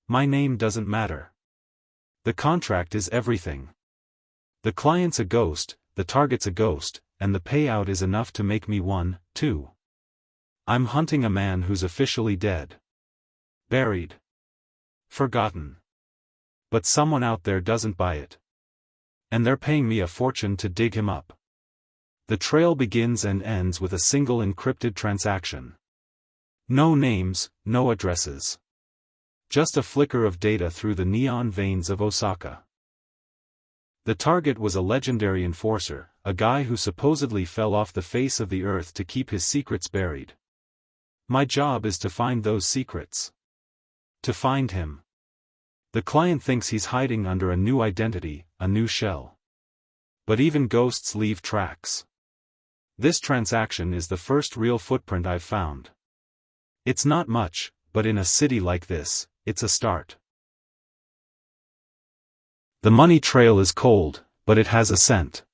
My name doesn't matter. The contract is everything. The client's a ghost, the target's a ghost, and the payout is enough to make me one, too. I'm hunting a man who's officially dead. Buried. Forgotten. But someone out there doesn't buy it. And they're paying me a fortune to dig him up. The trail begins and ends with a single encrypted transaction. No names, no addresses. Just a flicker of data through the neon veins of Osaka. The target was a legendary enforcer, a guy who supposedly fell off the face of the earth to keep his secrets buried. My job is to find those secrets. To find him. The client thinks he's hiding under a new identity, a new shell. But even ghosts leave tracks. This transaction is the first real footprint I've found. It's not much, but in a city like this, it's a start. The money trail is cold, but it has a scent.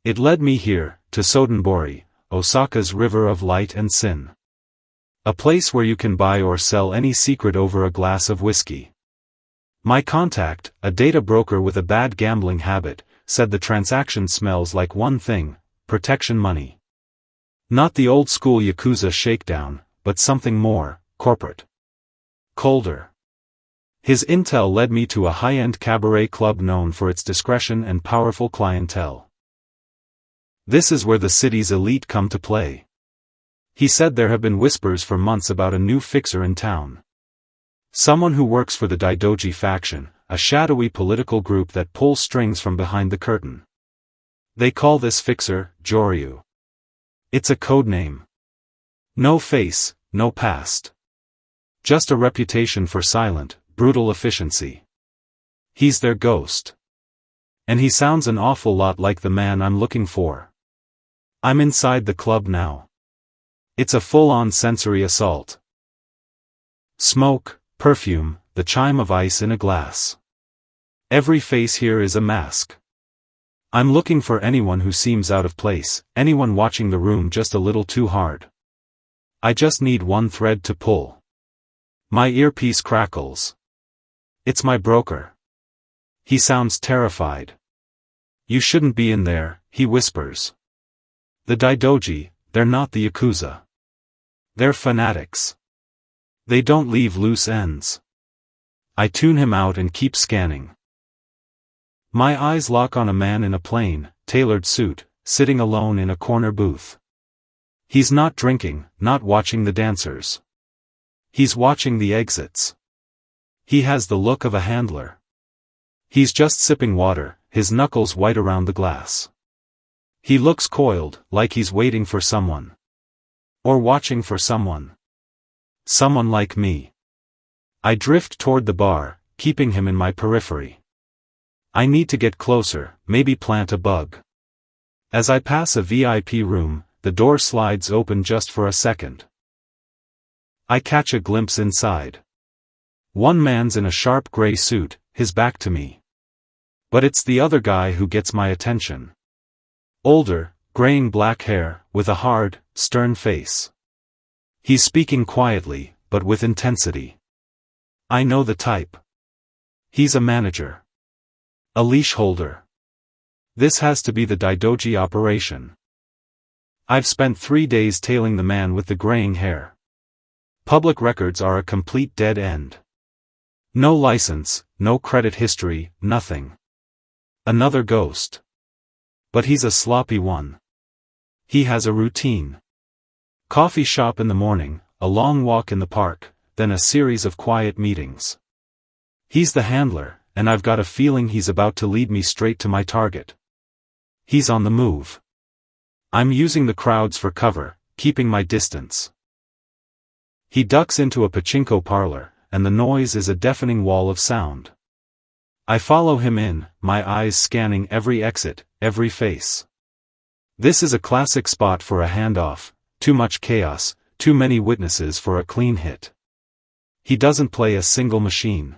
It led me here, to Sotenbori, Osaka's river of light and sin. A place where you can buy or sell any secret over a glass of whiskey. My contact, a data broker with a bad gambling habit, said the transaction smells like one thing: protection money. Not the old-school Yakuza shakedown, but something more corporate. Colder. His intel led me to a high-end cabaret club known for its discretion and powerful clientele. This is where the city's elite come to play. He said there have been whispers for months about a new fixer in town. Someone who works for the Daidoji Faction, a shadowy political group that pulls strings from behind the curtain. They call this fixer, Joryu. It's a code name. No face, no past. Just a reputation for silent, brutal efficiency. He's their ghost. And he sounds an awful lot like the man I'm looking for. I'm inside the club now. It's a full-on sensory assault. Smoke, perfume, the chime of ice in a glass. Every face here is a mask. I'm looking for anyone who seems out of place, anyone watching the room just a little too hard. I just need one thread to pull. My earpiece crackles. It's my broker. He sounds terrified. You shouldn't be in there, he whispers. The Daidoji, they're not the Yakuza. They're fanatics. They don't leave loose ends. I tune him out and keep scanning. My eyes lock on a man in a plain, tailored suit, sitting alone in a corner booth. He's not drinking, not watching the dancers. He's watching the exits. He has the look of a handler. He's just sipping water, his knuckles white around the glass. He looks coiled, like he's waiting for someone. Or watching for someone. Someone like me. I drift toward the bar, keeping him in my periphery. I need to get closer, maybe plant a bug. As I pass a VIP room, the door slides open just for a second. I catch a glimpse inside. One man's in a sharp gray suit, his back to me. But it's the other guy who gets my attention. Older, graying black hair, with a hard, stern face. He's speaking quietly, but with intensity. I know the type. He's a manager. A leash holder. This has to be the Daidoji operation. I've spent 3 days tailing the man with the graying hair. Public records are a complete dead end. No license, no credit history, nothing. Another ghost. But he's a sloppy one. He has a routine. Coffee shop in the morning, a long walk in the park, then a series of quiet meetings. He's the handler, and I've got a feeling he's about to lead me straight to my target. He's on the move. I'm using the crowds for cover, keeping my distance. He ducks into a pachinko parlor, and the noise is a deafening wall of sound. I follow him in, my eyes scanning every exit, every face. This is a classic spot for a handoff, too much chaos, too many witnesses for a clean hit. He doesn't play a single machine.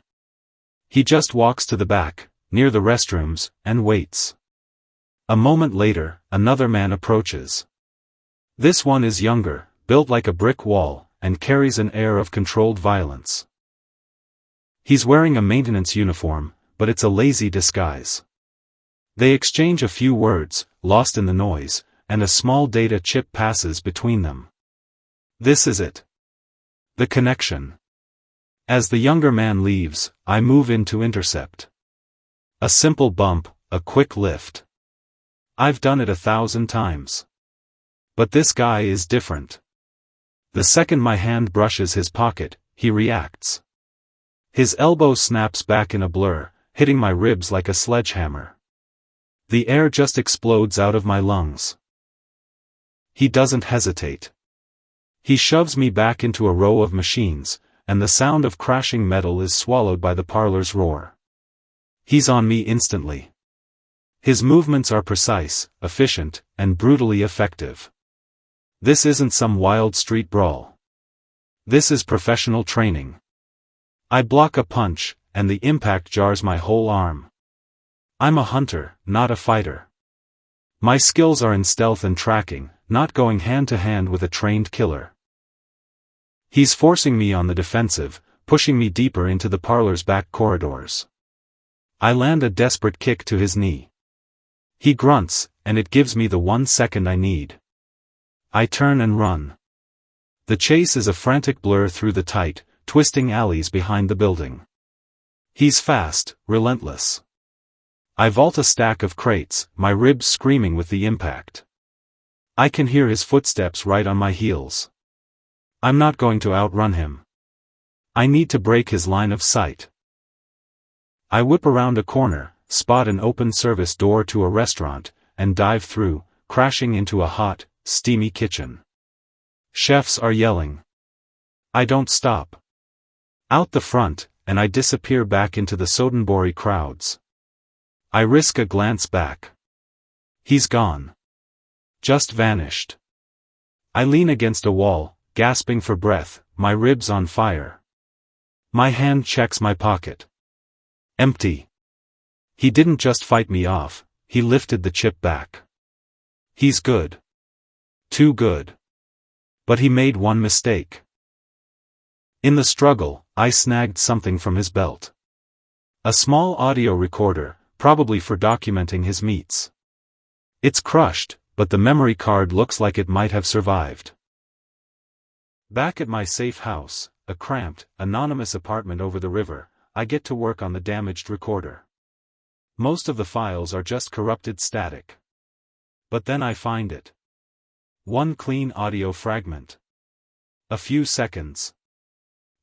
He just walks to the back, near the restrooms, and waits. A moment later, another man approaches. This one is younger, built like a brick wall, and carries an air of controlled violence. He's wearing a maintenance uniform, but it's a lazy disguise. They exchange a few words, lost in the noise, and a small data chip passes between them. This is it. The connection. As the younger man leaves, I move in to intercept. A simple bump, a quick lift. I've done it 1,000 times. But this guy is different. The second my hand brushes his pocket, he reacts. His elbow snaps back in a blur, hitting my ribs like a sledgehammer. The air just explodes out of my lungs. He doesn't hesitate. He shoves me back into a row of machines, and the sound of crashing metal is swallowed by the parlor's roar. He's on me instantly. His movements are precise, efficient, and brutally effective. This isn't some wild street brawl. This is professional training. I block a punch, and the impact jars my whole arm. I'm a hunter, not a fighter. My skills are in stealth and tracking, not going hand to hand with a trained killer. He's forcing me on the defensive, pushing me deeper into the parlor's back corridors. I land a desperate kick to his knee. He grunts, and it gives me the 1 second I need. I turn and run. The chase is a frantic blur through the tight, twisting alleys behind the building. He's fast, relentless. I vault a stack of crates, my ribs screaming with the impact. I can hear his footsteps right on my heels. I'm not going to outrun him. I need to break his line of sight. I whip around a corner, spot an open service door to a restaurant, and dive through, crashing into a hot, steamy kitchen. Chefs are yelling. I don't stop. Out the front, and I disappear back into the Sotenbori crowds. I risk a glance back. He's gone. Just vanished. I lean against a wall, gasping for breath, my ribs on fire. My hand checks my pocket. Empty. He didn't just fight me off, he lifted the chip back. He's good. Too good. But he made one mistake. In the struggle, I snagged something from his belt. A small audio recorder, probably for documenting his meets. It's crushed, but the memory card looks like it might have survived. Back at my safe house, a cramped, anonymous apartment over the river, I get to work on the damaged recorder. Most of the files are just corrupted static. But then I find it. One clean audio fragment. A few seconds.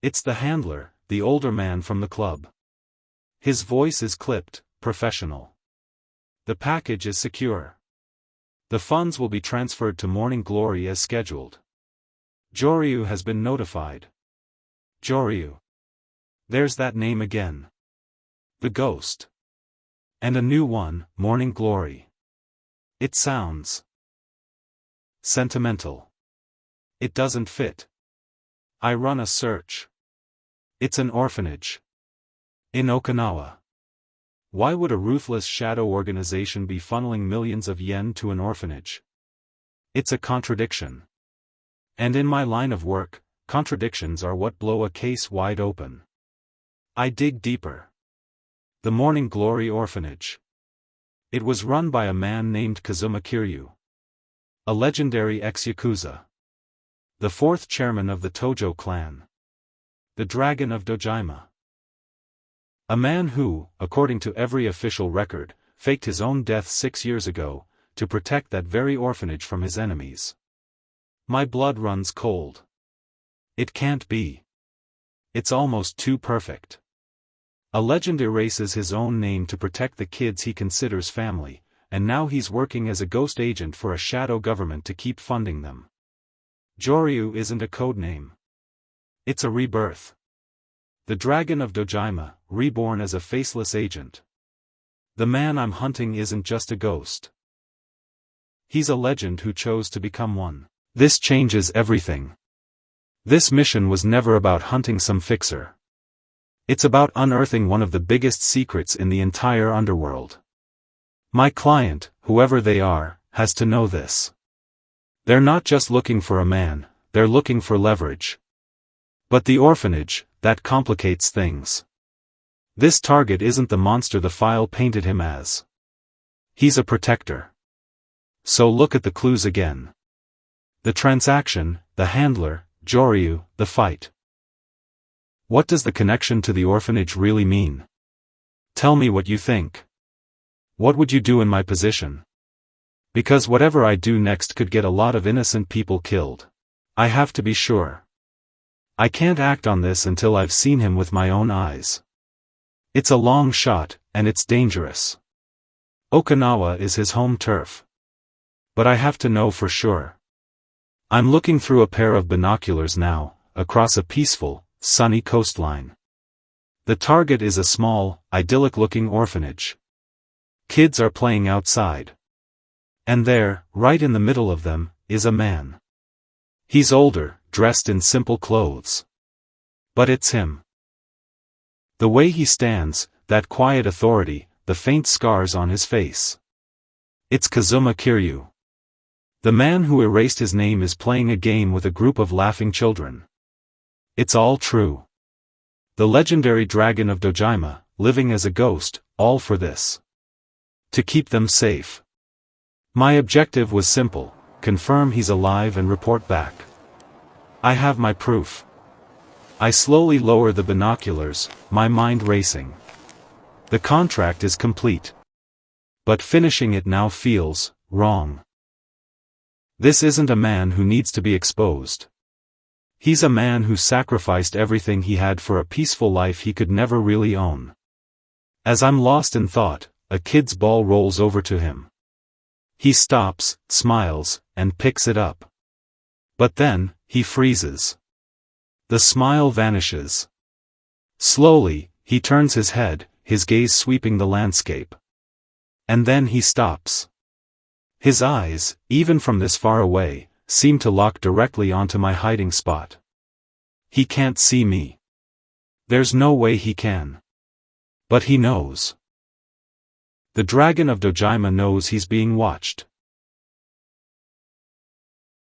It's the handler, the older man from the club. His voice is clipped, professional. The package is secure. The funds will be transferred to Morning Glory as scheduled. Joryu has been notified. Joryu. There's that name again. The ghost. And a new one, Morning Glory. It sounds sentimental. It doesn't fit. I run a search. It's an orphanage. In Okinawa. Why would a ruthless shadow organization be funneling millions of yen to an orphanage? It's a contradiction. And in my line of work, contradictions are what blow a case wide open. I dig deeper. The Morning Glory Orphanage. It was run by a man named Kazuma Kiryu. A legendary ex-Yakuza. The fourth chairman of the Tojo clan. The Dragon of Dojima. A man who, according to every official record, faked his own death 6 years ago, to protect that very orphanage from his enemies. My blood runs cold. It can't be. It's almost too perfect. A legend erases his own name to protect the kids he considers family, and now he's working as a ghost agent for a shadow government to keep funding them. Joryu isn't a code name. It's a rebirth. The Dragon of Dojima, reborn as a faceless agent. The man I'm hunting isn't just a ghost. He's a legend who chose to become one. This changes everything. This mission was never about hunting some fixer. It's about unearthing one of the biggest secrets in the entire underworld. My client, whoever they are, has to know this. They're not just looking for a man, they're looking for leverage. But the orphanage, that complicates things. This target isn't the monster the file painted him as. He's a protector. So look at the clues again. The transaction, the handler, Joryu, the fight. What does the connection to the orphanage really mean? Tell me what you think. What would you do in my position? Because whatever I do next could get a lot of innocent people killed. I have to be sure. I can't act on this until I've seen him with my own eyes. It's a long shot, and it's dangerous. Okinawa is his home turf. But I have to know for sure. I'm looking through a pair of binoculars now, across a peaceful, sunny coastline. The target is a small, idyllic-looking orphanage. Kids are playing outside. And there, right in the middle of them, is a man. He's older, dressed in simple clothes. But it's him. The way he stands, that quiet authority, the faint scars on his face. It's Kazuma Kiryu. The man who erased his name is playing a game with a group of laughing children. It's all true. The legendary Dragon of Dojima, living as a ghost, all for this. To keep them safe. My objective was simple, confirm he's alive and report back. I have my proof. I slowly lower the binoculars, my mind racing. The contract is complete. But finishing it now feels wrong. This isn't a man who needs to be exposed. He's a man who sacrificed everything he had for a peaceful life he could never really own. As I'm lost in thought, a kid's ball rolls over to him. He stops, smiles, and picks it up. But then, he freezes. The smile vanishes. Slowly, he turns his head, his gaze sweeping the landscape. And then he stops. His eyes, even from this far away, seem to lock directly onto my hiding spot. He can't see me. There's no way he can. But he knows. The Dragon of Dojima knows he's being watched.